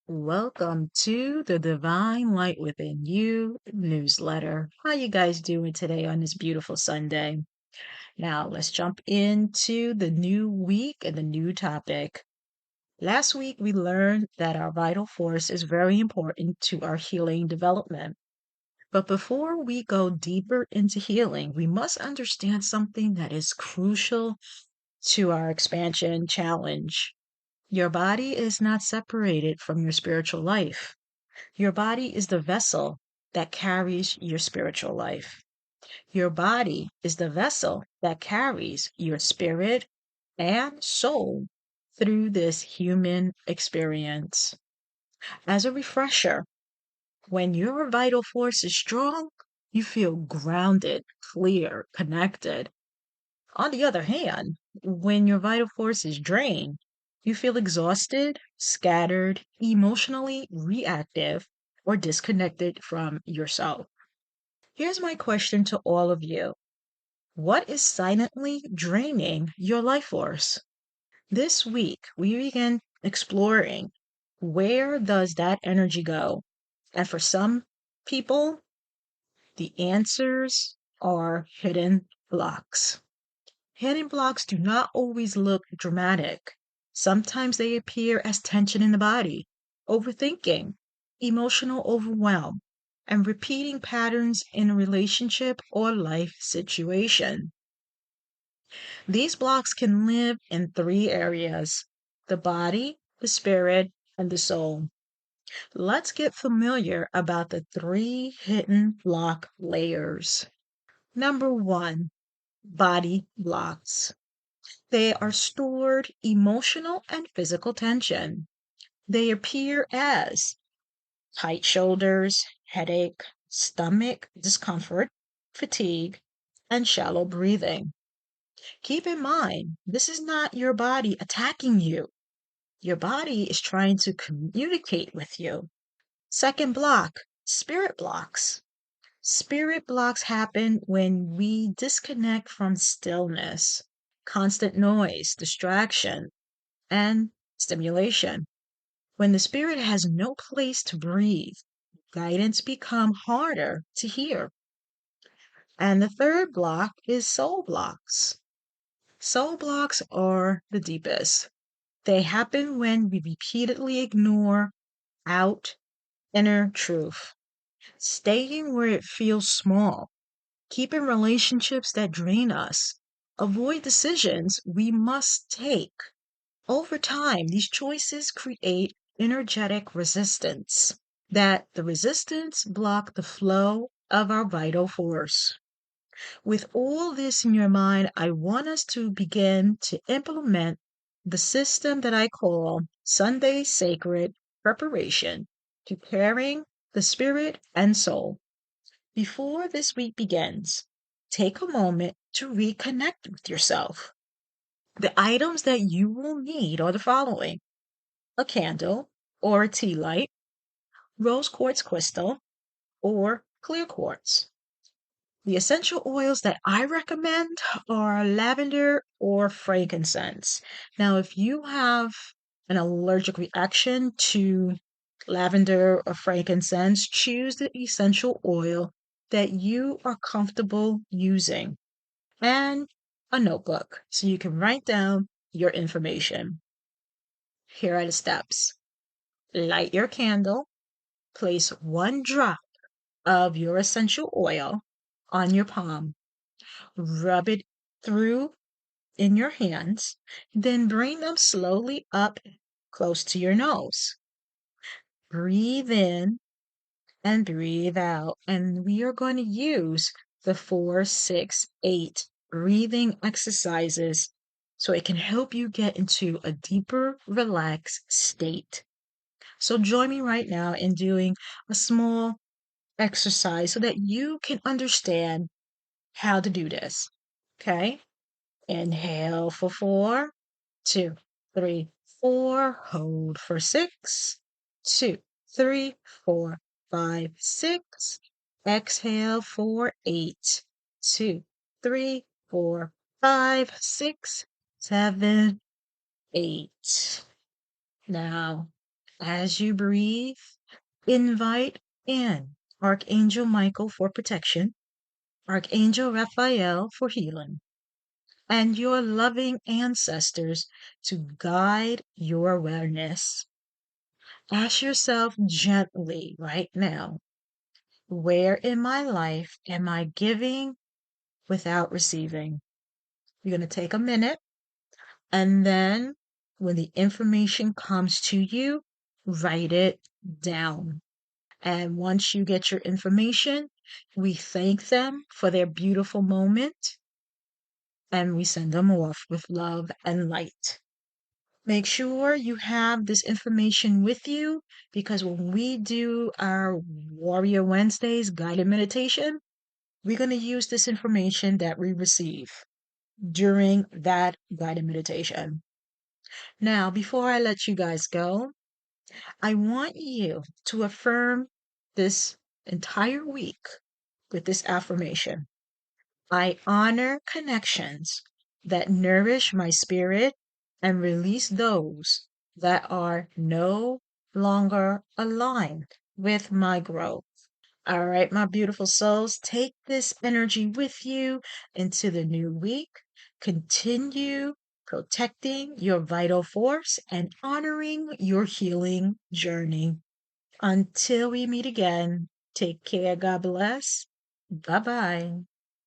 Welcome to the Divine Light Within You newsletter. How you guys doing today on this beautiful Sunday? Now, let's jump into the new week and the new topic. Last week, we learned that our vital force is very important to our healing development. But before we go deeper into healing, we must understand something that is crucial to our expansion challenge. Your body is not separated from your spiritual life. Your body is the vessel that carries your spiritual life. Your body is the vessel that carries your spirit and soul through this human experience. As a refresher, when your vital force is strong, you feel grounded, clear, connected. On the other hand, when your vital force is drained, you feel exhausted, scattered, emotionally reactive, or disconnected from yourself. Here's my question to all of you. What is silently draining your life force? This week, we begin exploring where does that energy go? And for some people, the answers are hidden blocks. Hidden blocks do not always look dramatic. Sometimes they appear as tension in the body, overthinking, emotional overwhelm, and repeating patterns in a relationship or life situation. These blocks can live in three areas: the body, the spirit, and the soul. Let's get familiar about the three hidden block layers. Number one, body blocks. They are stored emotional and physical tension. They appear as tight shoulders, headache, stomach discomfort, fatigue, and shallow breathing. Keep in mind, this is not your body attacking you. Your body is trying to communicate with you. Second block, spirit blocks. Spirit blocks happen when we disconnect from stillness, constant noise, distraction, and stimulation. When the spirit has no place to breathe, guidance become harder to hear. And the third block is soul blocks. Soul blocks are the deepest. They happen when we repeatedly ignore out inner truth, staying where it feels small, keeping relationships that drain us, avoid decisions we must take. Over time, these choices create energetic resistance. That the resistance block the flow of our vital force. With all this in your mind, I want us to begin to implement the system that I call Sunday Sacred Preparation, preparing the spirit and soul. Before this week begins, take a moment to reconnect with yourself. The items that you will need are the following: a candle or a tea light, rose quartz crystal, or clear quartz. The essential oils that I recommend are lavender or frankincense. Now, if you have an allergic reaction to lavender or frankincense, choose the essential oil that you are comfortable using and a notebook so you can write down your information. Here are the steps. Light your candle, place one drop of your essential oil on your palm, rub it through in your hands, then bring them slowly up close to your nose. Breathe in and breathe out. And we are going to use the 4-6-8 breathing exercises so it can help you get into a deeper, relaxed state. So join me right now in doing a small exercise so that you can understand how to do this. Okay? Inhale for 4, 2, 3, 4. Hold for 6, 2, 3, 4, 5, 6. Exhale for 8, 2, 3, 4, 5, 6, 7, 8. Now, As you breathe, invite in Archangel Michael for protection, Archangel Raphael for healing, and your loving ancestors to guide your awareness. Ask yourself gently right now, where in my life am I giving without receiving? You're going to take a minute, and then when the information comes to you, write it down. And once you get your information, we thank them for their beautiful moment and we send them off with love and light. Make sure you have this information with you because when we do our Warrior Wednesdays guided meditation, we're going to use this information that we receive during that guided meditation. Now, before I let you guys go, I want you to affirm this entire week with this affirmation. I honor connections that nourish my spirit and release those that are no longer aligned with my growth. All right, my beautiful souls, take this energy with you into the new week. Continue protecting your vital force and honoring your healing journey. Until we meet again, take care. God bless. Bye bye.